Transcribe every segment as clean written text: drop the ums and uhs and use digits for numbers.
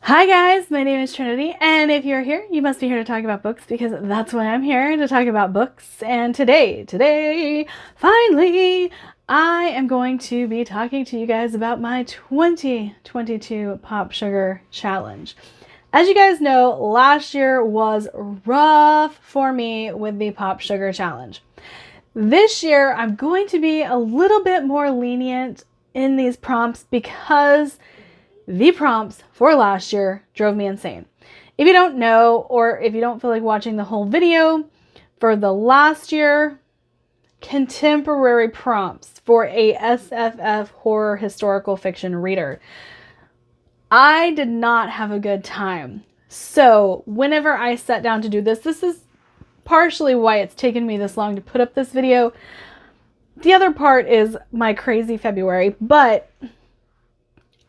Hi guys, my name is Trinity, and if you're here, you must be here to talk about books because that's why I'm here, to talk about books. And today, finally, I am going to be talking to you guys about my 2022 PopSugar Challenge. As you guys know, last year was rough for me with the PopSugar Challenge. This year, I'm going to be a little bit more lenient in these prompts because the prompts for last year drove me insane. If you don't know, or if you don't feel like watching the whole video, for the last year, contemporary prompts for a SFF horror historical fiction reader, I did not have a good time. So whenever I sat down to do this is partially why it's taken me this long to put up this video. The other part is my crazy February, but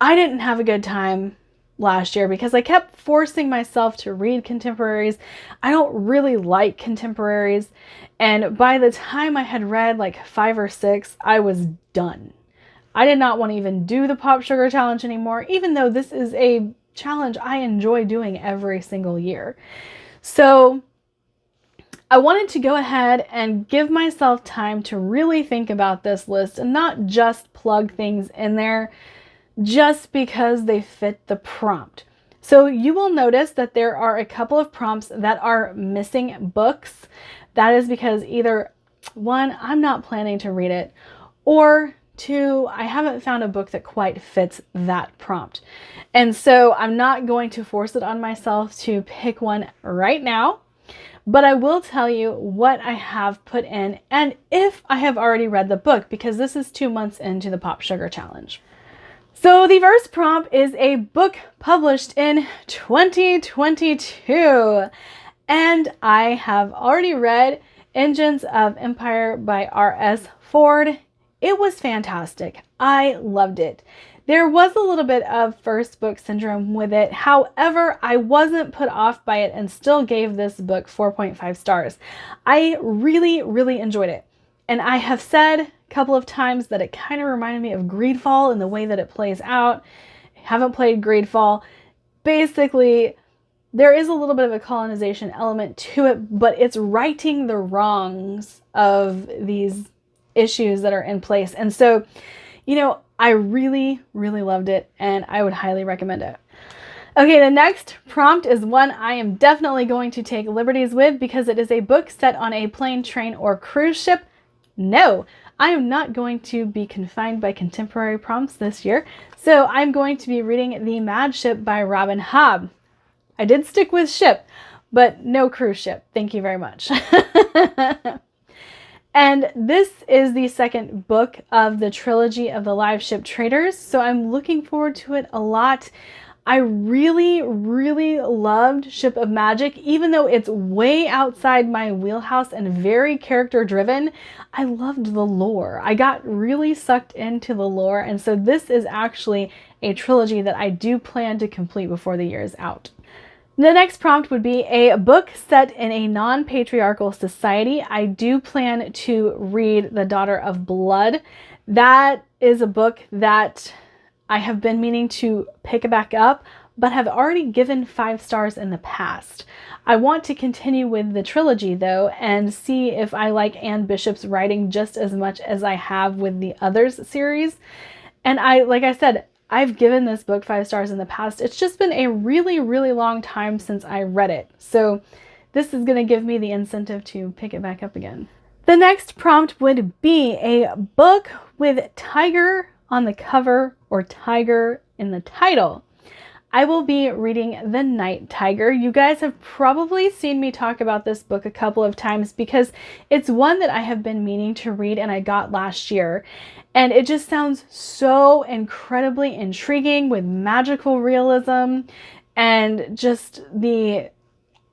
I didn't have a good time last year because I kept forcing myself to read contemporaries. I don't really like contemporaries. And by the time I had read like 5 or 6, I was done. I did not want to even do the PopSugar Challenge anymore, even though this is a challenge I enjoy doing every single year. So I wanted to go ahead and give myself time to really think about this list and not just plug things in there just because they fit the prompt. So you will notice that there are a couple of prompts that are missing books. That is because either 1, I'm not planning to read it, or 2, I haven't found a book that quite fits that prompt. And so I'm not going to force it on myself to pick one right now, but I will tell you what I have put in and if I have already read the book, because this is 2 months into the PopSugar Challenge. So the first prompt is a book published in 2022, and I have already read Engines of Empire by R.S. Ford. It was fantastic. I loved it. There was a little bit of first book syndrome with it. However, I wasn't put off by it and still gave this book 4.5 stars. I really, really enjoyed it. And I have said couple of times that it kind of reminded me of Greedfall in the way that it plays out. I haven't played Greedfall. Basically, there is a little bit of a colonization element to it, but it's righting the wrongs of these issues that are in place. And so, you know, I really, really loved it, and I would highly recommend it. Okay, the next prompt is one I am definitely going to take liberties with because it is a book set on a plane, train, or cruise ship. No, I am not going to be confined by contemporary prompts this year, so I'm going to be reading The Mad Ship by Robin Hobb. I did stick with ship, but no cruise ship. Thank you very much. And this is the second book of the trilogy of the Live Ship Traders, so I'm looking forward to it a lot. I really, really loved Ship of Magic, even though it's way outside my wheelhouse and very character driven. I loved the lore. I got really sucked into the lore, and so this is actually a trilogy that I do plan to complete before the year is out. The next prompt would be a book set in a non-patriarchal society. I do plan to read The Daughter of Blood. That is a book that I have been meaning to pick back up, but have already given 5 stars in the past. I want to continue with the trilogy though, and see if I like Anne Bishop's writing just as much as I have with the Others series. And like I said, I've given this book 5 stars in the past. It's just been a really, really long time since I read it. So this is gonna give me the incentive to pick it back up again. The next prompt would be a book with tiger on the cover or tiger in the title. I will be reading The Night Tiger. You guys have probably seen me talk about this book a couple of times because it's one that I have been meaning to read and I got last year. And it just sounds so incredibly intriguing with magical realism, and just the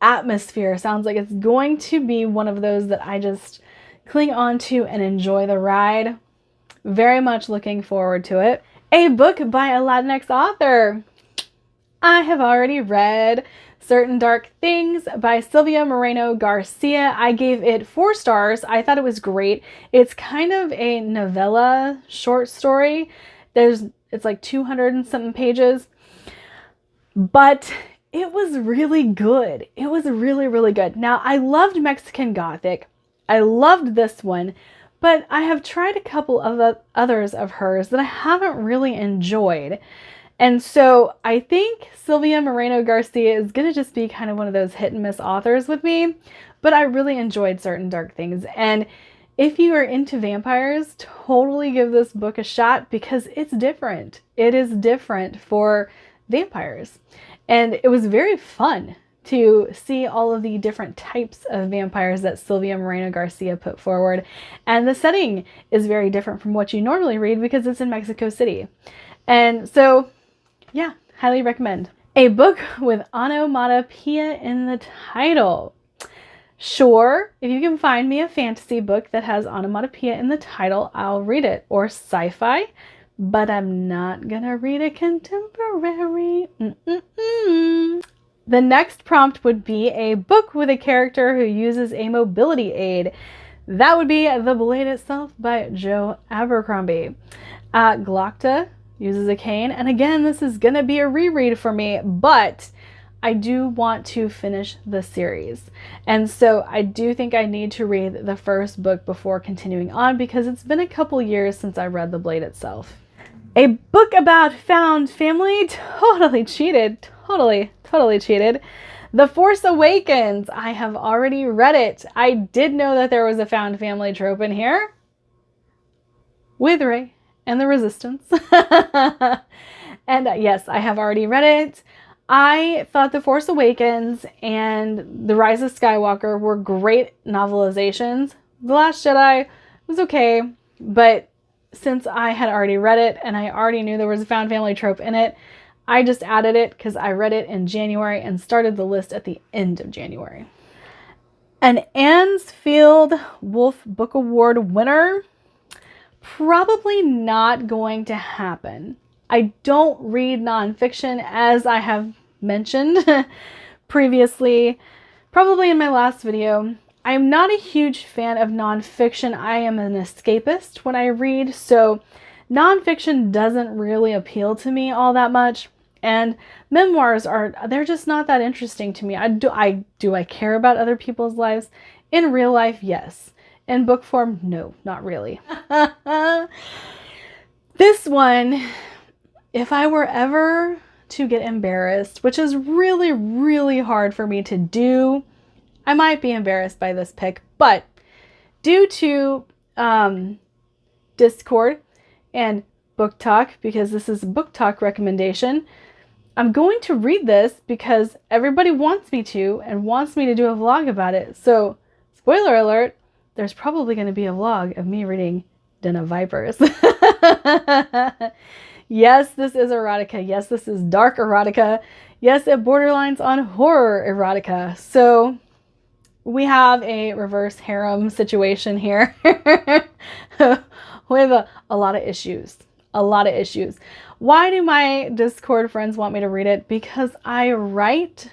atmosphere sounds like it's going to be one of those that I just cling on to and enjoy the ride. Very much looking forward to it. A book by a Latinx author. I have already read Certain Dark Things by Sylvia Moreno Garcia. I gave it 4 stars. I thought it was great. It's kind of a novella short story. It's like 200 and something pages. but it was really good. It was really, really good. Now, I loved Mexican Gothic. I loved this one, but I have tried a couple of others of hers that I haven't really enjoyed. And so I think Sylvia Moreno Garcia is going to just be kind of one of those hit and miss authors with me, but I really enjoyed certain dark things. And if you are into vampires, totally give this book a shot because it's different. It is different for vampires. And it was very fun to see all of the different types of vampires that Sylvia Moreno Garcia put forward. And the setting is very different from what you normally read because it's in Mexico City. And so, yeah, highly recommend. A book with onomatopoeia in the title. Sure, if you can find me a fantasy book that has onomatopoeia in the title, I'll read it. Or sci-fi, but I'm not gonna read a contemporary. The next prompt would be a book with a character who uses a mobility aid. That would be The Blade Itself by Joe Abercrombie. Glocta uses a cane, and again, this is gonna be a reread for me, but I do want to finish the series. And so I do think I need to read the first book before continuing on because it's been a couple years since I read The Blade Itself. A book about found family, totally cheated, totally cheated. The Force Awakens, I have already read it. I did know that there was a found family trope in here with Rey and the Resistance. And yes, I have already read it. I thought The Force Awakens and The Rise of Skywalker were great novelizations. The Last Jedi was okay, but since I had already read it and I already knew there was a found family trope in it, I just added it because I read it in January and started the list at the end of January. An Ansfield Wolf Book Award winner? Probably not going to happen. I don't read nonfiction, as I have mentioned previously, probably in my last video. I'm not a huge fan of nonfiction. I am an escapist when I read, so nonfiction doesn't really appeal to me all that much. And memoirs they're just not that interesting to me. Do I care about other people's lives? In real life, yes. In book form, no, not really. This one, if I were ever to get embarrassed, which is really, really hard for me to do, I might be embarrassed by this pick, but due to Discord and Book Talk, because this is a Book Talk recommendation, I'm going to read this because everybody wants me to and wants me to do a vlog about it. So, spoiler alert, there's probably going to be a vlog of me reading Den of Vipers. Yes, this is erotica. Yes, this is dark erotica. Yes, it borderlines on horror erotica. So we have a reverse harem situation here with a lot of issues. A lot of issues. Why do my Discord friends want me to read it? Because I write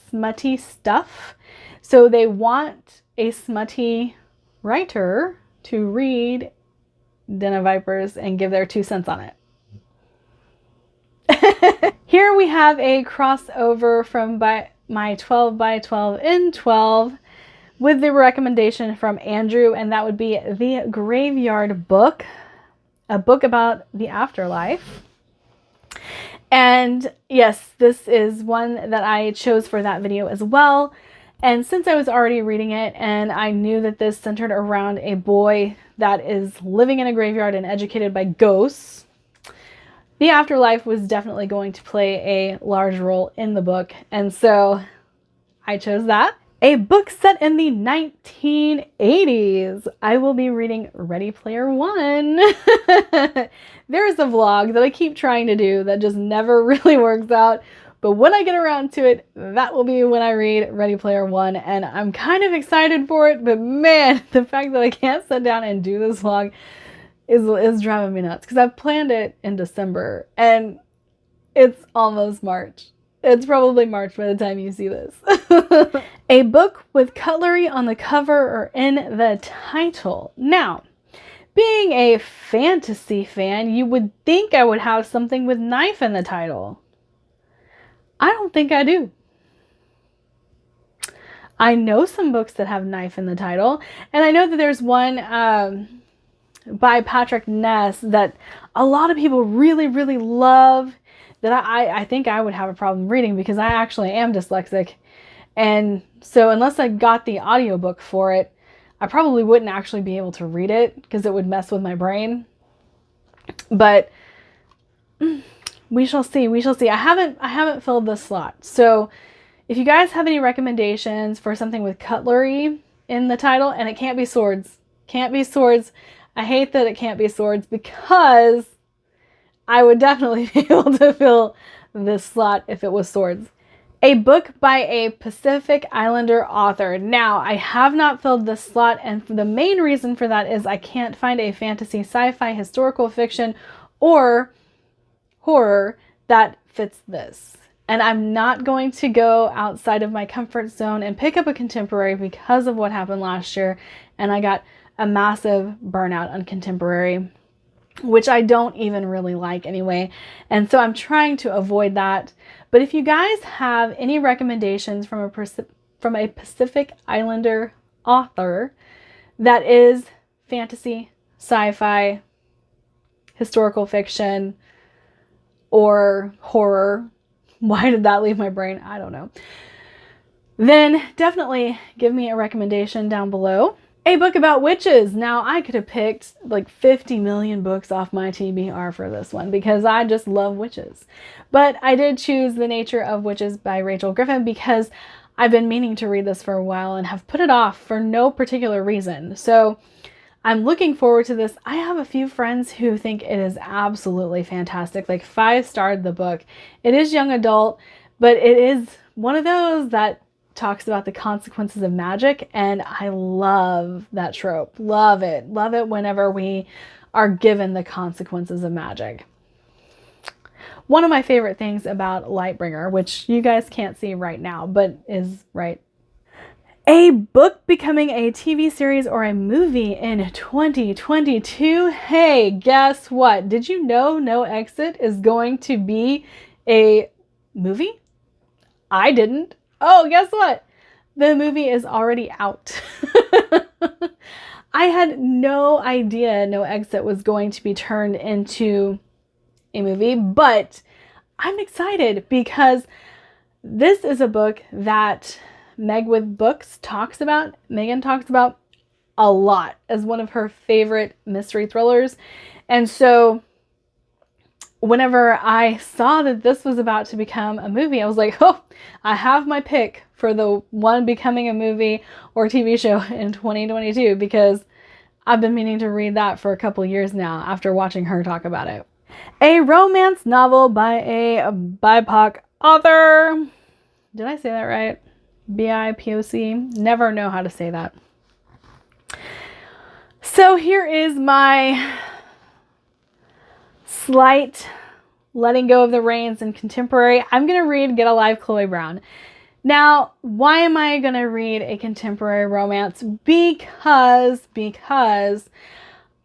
smutty stuff. So they want a smutty writer to read Den of Vipers and give their 2 cents on it. Here we have a crossover from my 12 by 12 in 12 with the recommendation from Andrew, and that would be The Graveyard Book, a book about the afterlife. And yes, this is one that I chose for that video as well. And since I was already reading it and I knew that this centered around a boy that is living in a graveyard and educated by ghosts, the afterlife was definitely going to play a large role in the book. And so I chose that. A book set in the 1980s. I will be reading Ready Player One. There's a vlog that I keep trying to do that just never really works out. But when I get around to it, that will be when I read Ready Player One. And I'm kind of excited for it. But man, the fact that I can't sit down and do this vlog is driving me nuts. Because I've planned it in December. And it's almost March. It's probably March by the time you see this. A book with cutlery on the cover or in the title. Now, being a fantasy fan, you would think I would have something with knife in the title. I don't think I do. I know some books that have knife in the title, and I know that there's one by Patrick Ness that a lot of people really, really love, that I think I would have a problem reading because I actually am dyslexic. And so unless I got the audiobook for it, I probably wouldn't actually be able to read it because it would mess with my brain. But we shall see. We shall see. I haven't filled this slot. So if you guys have any recommendations for something with cutlery in the title, and it can't be swords. Can't be swords. I hate that it can't be swords because I would definitely be able to fill this slot if it was swords. A book by a Pacific Islander author. Now, I have not filled this slot, and the main reason for that is I can't find a fantasy, sci-fi, historical fiction, or horror that fits this. And I'm not going to go outside of my comfort zone and pick up a contemporary because of what happened last year. And I got a massive burnout on contemporary, which I don't even really like anyway. And so I'm trying to avoid that. But if you guys have any recommendations from a Pacific Islander author that is fantasy, sci-fi, historical fiction, or horror, why did that leave my brain? I don't know. Then definitely give me a recommendation down below. A book about witches. Now, I could have picked like 50 million books off my TBR for this one because I just love witches. But I did choose The Nature of Witches by Rachel Griffin because I've been meaning to read this for a while and have put it off for no particular reason. So I'm looking forward to this. I have a few friends who think it is absolutely fantastic, like 5-starred the book. It is young adult, but it is one of those that talks about the consequences of magic, and I love that trope. Love it. Love it whenever we are given the consequences of magic. One of my favorite things about Lightbringer, which you guys can't see right now, but is right. A book becoming a TV series or a movie in 2022. Hey, guess what? Did you know No Exit is going to be a movie? I didn't. Oh, guess what? The movie is already out. I had no idea No Exit was going to be turned into a movie, but I'm excited because this is a book that Megan talks about a lot as one of her favorite mystery thrillers. And so whenever I saw that this was about to become a movie, I was like, oh, I have my pick for the one becoming a movie or TV show in 2022 because I've been meaning to read that for a couple years now after watching her talk about it. A romance novel by a BIPOC author. Did I say that right? BIPOC. Never know how to say that. So here is my slight letting go of the reins in contemporary. I'm going to read Get Alive, Chloe Brown. Now, why am I going to read a contemporary romance? Because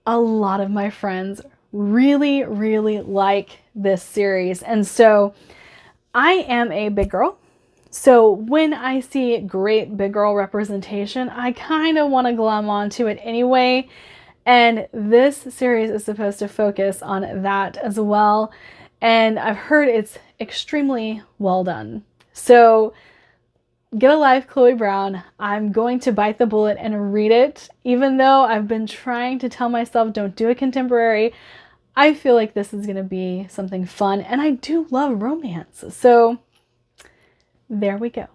a lot of my friends really, really like this series. And so I am a big girl. So when I see great big girl representation, I kind of want to glom onto it anyway. And this series is supposed to focus on that as well. And I've heard it's extremely well done. So Get Alive, Chloe Brown. I'm going to bite the bullet and read it. Even though I've been trying to tell myself don't do a contemporary, I feel like this is going to be something fun. And I do love romance. So there we go.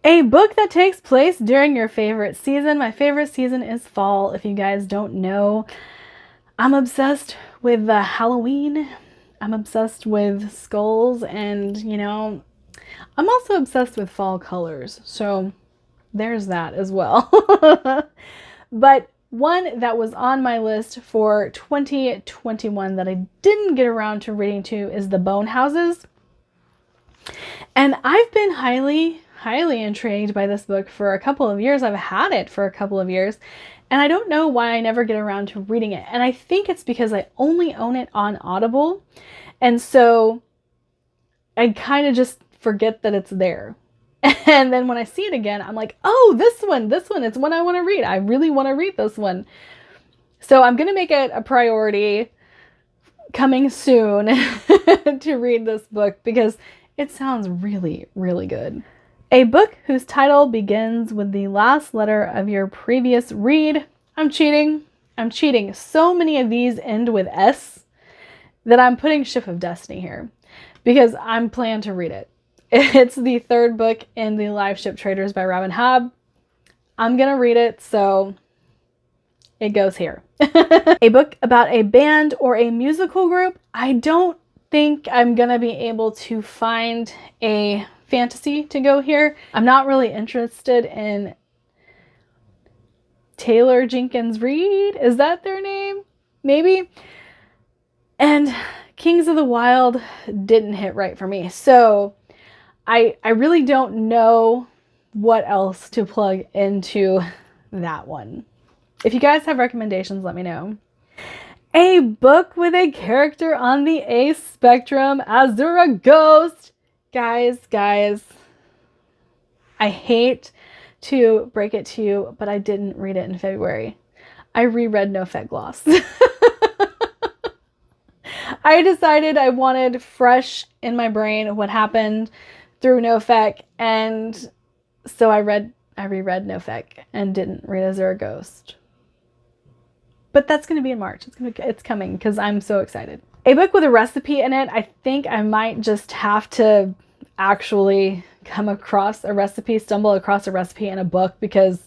A book that takes place during your favorite season. My favorite season is fall. If you guys don't know, I'm obsessed with Halloween. I'm obsessed with skulls, and I'm also obsessed with fall colors. So there's that as well. But one that was on my list for 2021 that I didn't get around to reading to is The Bone Houses. And I've been highly intrigued by this book for a couple of years. I've had it for a couple of years, and I don't know why I never get around to reading it. And I think it's because I only own it on Audible. And so I kind of just forget that it's there. And then when I see it again, I'm like, oh, this one, it's one I want to read. I really want to read this one. So I'm going to make it a priority coming soon to read this book because it sounds really, really good. A book whose title begins with the last letter of your previous read. I'm cheating. So many of these end with S that I'm putting Ship of Destiny here because I'm planning to read it. It's the third book in the Live Ship Traders by Robin Hobb. I'm going to read it, so it goes here. A book about a band or a musical group. I don't think I'm going to be able to find a fantasy to go here. I'm not really interested in Taylor Jenkins Reid. Is that their name? Maybe. And Kings of the Wild didn't hit right for me. So I really don't know what else to plug into that one. If you guys have recommendations, let me know. A book with a character on the A spectrum as they're a ghost. Guys, I hate to break it to you, but I didn't read it in February. I reread No Fed Gloss. I decided I wanted fresh in my brain what happened through NoFec, and so I reread NoFec and didn't read Azure Ghost. But that's going to be in March. It's coming because I'm so excited. A book with a recipe in it. I think I might just have to actually stumble across a recipe in a book because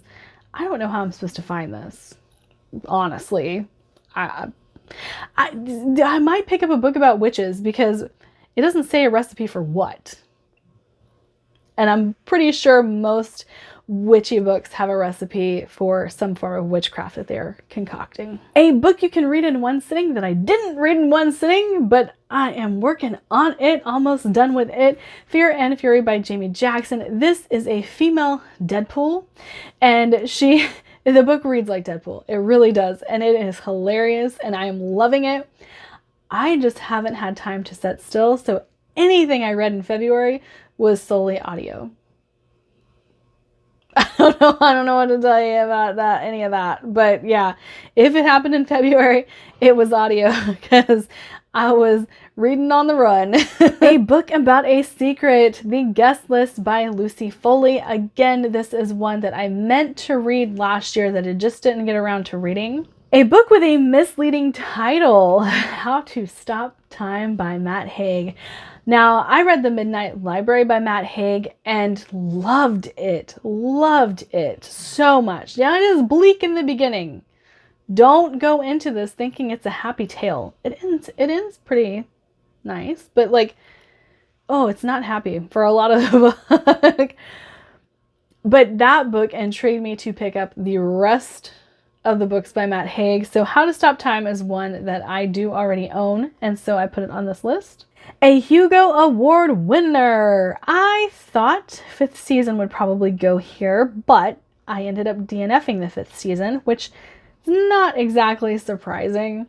I don't know how I'm supposed to find this. Honestly, I might pick up a book about witches because it doesn't say a recipe for what. And I'm pretty sure most witchy books have a recipe for some form of witchcraft that they're concocting. A book you can read in one sitting that I didn't read in one sitting, but I am working on it, almost done with it. Fear and Fury by Jamie Jackson. This is a female Deadpool, and the book reads like Deadpool. It really does, and it is hilarious, and I am loving it. I just haven't had time to sit still, so anything I read in February was solely audio. I don't know what to tell you about that, any of that. But yeah, if it happened in February, it was audio because I was reading on the run. A book about a secret, The Guest List by Lucy Foley. Again, this is one that I meant to read last year that I just didn't get around to reading. A book with a misleading title, How to Stop Time by Matt Haig. Now, I read The Midnight Library by Matt Haig and loved it so much. Now, it is bleak in the beginning. Don't go into this thinking it's a happy tale. It ends pretty nice, but like, oh, it's not happy for a lot of the book. But that book intrigued me to pick up the rest of the books by Matt Haig. So How to Stop Time is one that I do already own, and so I put it on this list. A Hugo Award winner. I thought 5th season would probably go here, but I ended up DNFing the 5th season, which is not exactly surprising.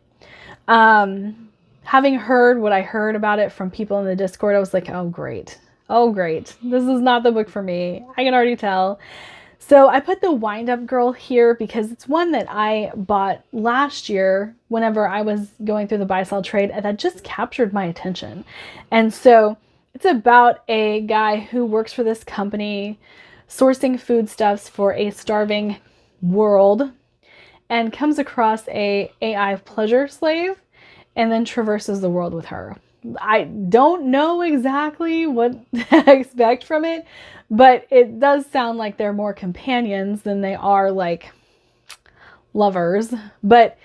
Having heard what I heard about it from people in the Discord, I was like, oh great. This is not the book for me. I can already tell. So I put The Wind-Up Girl here because it's one that I bought last year whenever I was going through the buy-sell trade, and that just captured my attention. And so it's about a guy who works for this company sourcing foodstuffs for a starving world and comes across a AI pleasure slave and then traverses the world with her. I don't know exactly what to expect from it, but it does sound like they're more companions than they are like lovers. But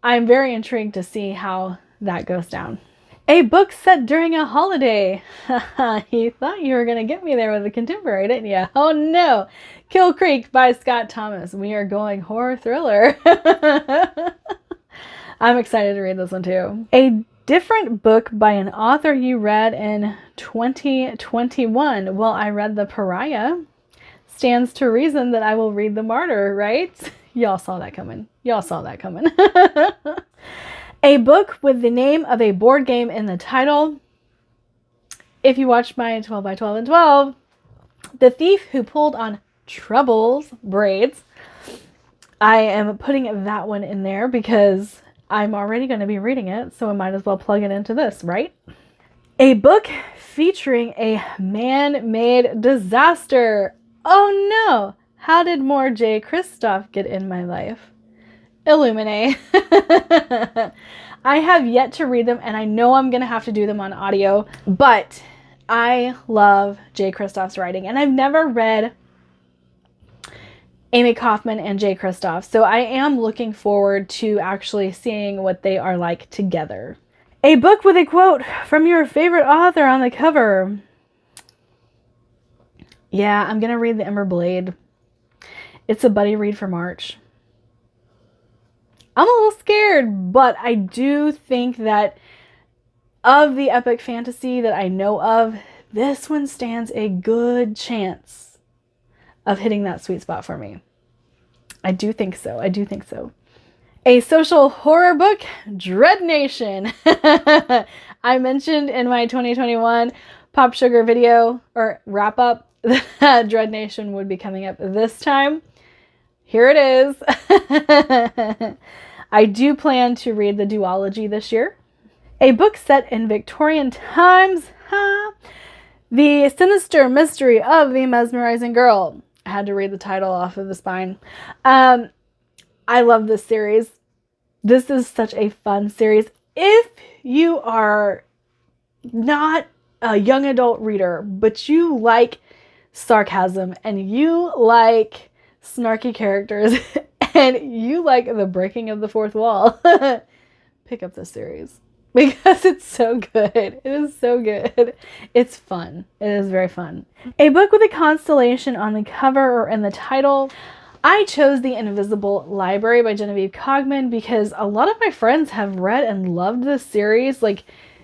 I'm very intrigued to see how that goes down. A book set during a holiday. You thought you were going to get me there with a contemporary, didn't you? Oh no. Kill Creek by Scott Thomas. We are going horror thriller. I'm excited to read this one too. A different book by an author you read in 2021. Well, I read The Pariah. Stands to reason that I will read The Martyr, right? Y'all saw that coming. A book with the name of a board game in the title. if you watched my 12 by 12 and 12, The Thief Who Pulled on Trouble's Braids, I am putting that one in there because I'm already going to be reading it, so I might as well plug it into this, right? A book featuring a man-made disaster. Oh no! How did more J. Kristoff get in my life? Illuminate. I have yet to read them, and I know I'm going to have to do them on audio, but I love J. Kristoff's writing, and I've never read Amy Kaufman and J. Kristoff, so I am looking forward to actually seeing what they are like together. A book with a quote from your favorite author on the cover. Yeah, I'm going to read the Ember Blade. It's a buddy read for March. I'm a little scared, but I do think that of the epic fantasy that I know of, this one stands a good chance of hitting that sweet spot for me. I do think so. I do think so. A social horror book, Dread Nation. I mentioned in my 2021 PopSugar video or wrap up that Dread Nation would be coming up this time. Here it is. I do plan to read the duology this year. A book set in Victorian times. The Sinister Mystery of the Mesmerizing Girl. I had to read the title off of the spine. I love this series. This is such a fun series. If you are not a young adult reader, but you like sarcasm and you like snarky characters and you like the breaking of the fourth wall, pick up this series because it's so good. It is so good. It's fun. It is very fun. A book with a constellation on the cover or in the title. I chose The Invisible Library by Genevieve Cogman because a lot of my friends have read and loved this series. Like,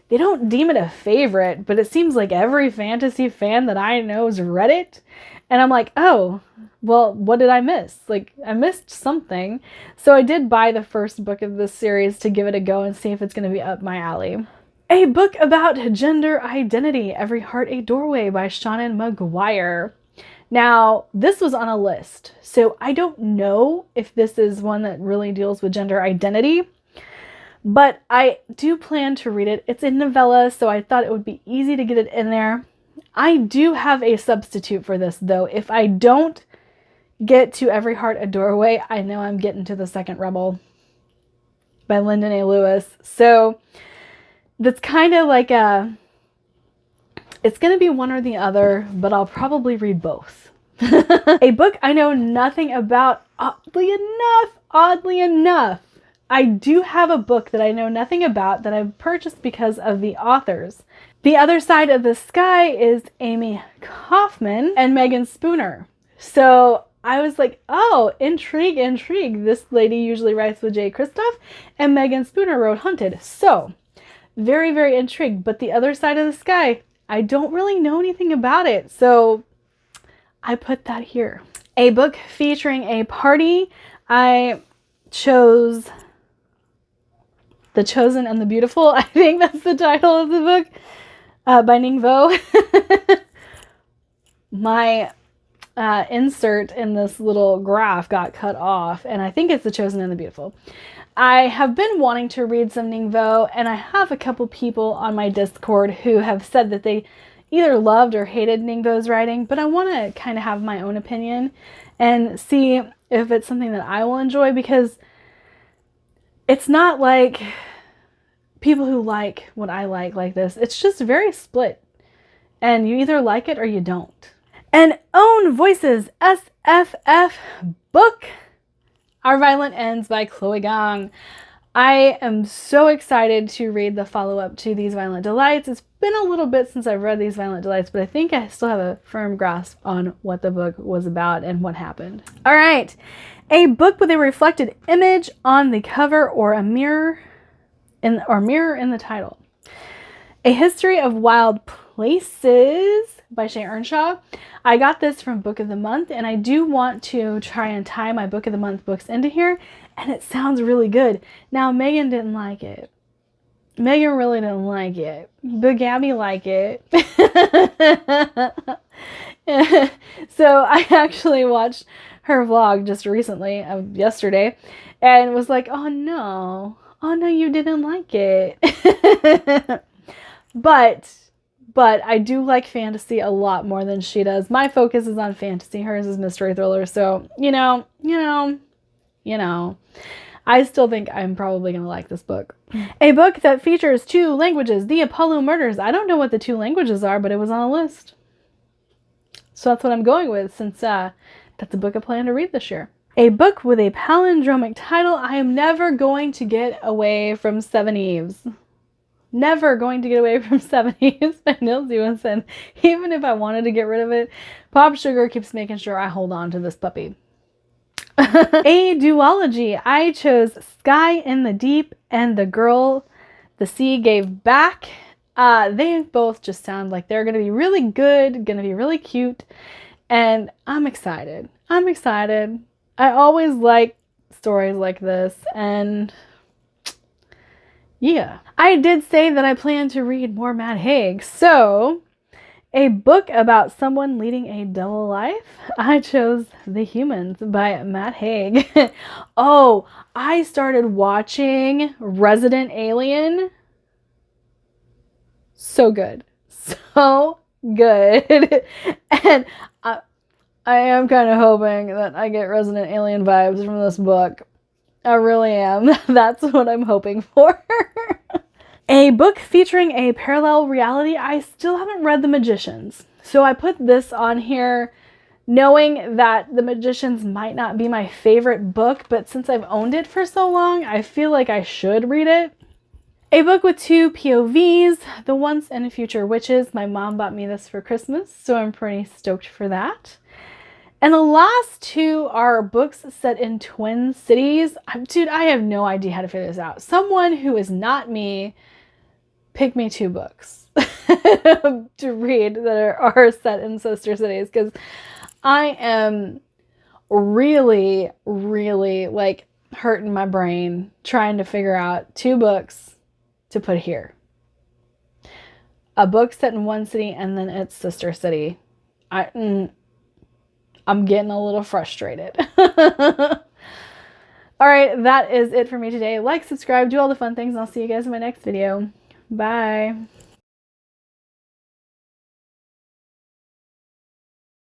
they don't deem it a favorite, but it seems like every fantasy fan that I know has read it. And I'm like, oh, well, what did I miss? Like, I missed something. So I did buy the first book of this series to give it a go and see if it's going to be up my alley. A book about gender identity, Every Heart a Doorway by Shannon McGuire. Now, this was on a list, so I don't know if this is one that really deals with gender identity, but I do plan to read it. It's a novella, so I thought it would be easy to get it in there. I do have a substitute for this, though. If I don't get to Every Heart a Doorway, I know I'm getting to The Second Rebel by Lyndon A. Lewis. So that's kind of like it's going to be one or the other, but I'll probably read both. A book I know nothing about, oddly enough. I do have a book that I know nothing about that I've purchased because of the authors. The Other Side of the Sky is Amy Kaufman and Megan Spooner. So I was like, oh, intrigue. This lady usually writes with J. Kristoff, and Megan Spooner wrote Hunted. So very, very intrigued. But The Other Side of the Sky, I don't really know anything about it. So I put that here. A book featuring a party. I chose The Chosen and the Beautiful. I think that's the title of the book, by Ningbo. My insert in this little graph got cut off, and I think it's The Chosen and the Beautiful. I have been wanting to read some Ningbo, and I have a couple people on my Discord who have said that they either loved or hated Ningbo's writing, but I want to kind of have my own opinion and see if it's something that I will enjoy, because it's not like people who like what I like this. It's just very split, and you either like it or you don't. An Own Voices SFF book, Our Violent Ends by Chloe Gang. I am so excited to read the follow-up to These Violent Delights. It's been a little bit since I've read These Violent Delights, but I think I still have a firm grasp on what the book was about and what happened. All right. A book with a reflected image on the cover or a mirror in the title. A History of Wild Places by Shay Earnshaw. I got this from Book of the Month, and I do want to try and tie my Book of the Month books into here, and it sounds really good. Now, Megan didn't like it. Megan really didn't like it, but Gabby liked it. So I actually watched her vlog just recently, yesterday, and was like, oh no, you didn't like it. But I do like fantasy a lot more than she does. My focus is on fantasy. Hers is mystery thriller. So, you know, I still think I'm probably going to like this book. A book that features 2 languages, The Apollo Murders. I don't know what the 2 languages are, but it was on a list. So that's what I'm going with, since that's a book I plan to read this year. A book with a palindromic title. I am never going to get away from Seven Eves. Never going to get away from Seven Eves by Neil Stephenson. Even if I wanted to get rid of it, PopSugar keeps making sure I hold on to this puppy. A duology. I chose Sky in the Deep and The Girl the Sea Gave Back. They both just sound like they're going to be really good, going to be really cute, and I'm excited. I always like stories like this, and yeah. I did say that I plan to read more Matt Haig, so a book about someone leading a double life. I chose The Humans by Matt Haig. Oh, I started watching Resident Alien. So good. So good. And I am kind of hoping that I get Resident Alien vibes from this book. I really am. That's what I'm hoping for. A book featuring a parallel reality. I still haven't read The Magicians. So I put this on here knowing that The Magicians might not be my favorite book, but since I've owned it for so long, I feel like I should read it. A book with 2 POVs, The Once and Future Witches. My mom bought me this for Christmas, so I'm pretty stoked for that. And the last 2 are books set in Twin Cities. Dude, I have no idea how to figure this out. Someone who is not me, pick me 2 books to read that are set in sister cities, because I am really, really like hurting my brain trying to figure out 2 books to put here. A book set in one city and then its sister city. I'm getting a little frustrated. All right, that is it for me today. Like, subscribe, do all the fun things, and I'll see you guys in my next video. Bye.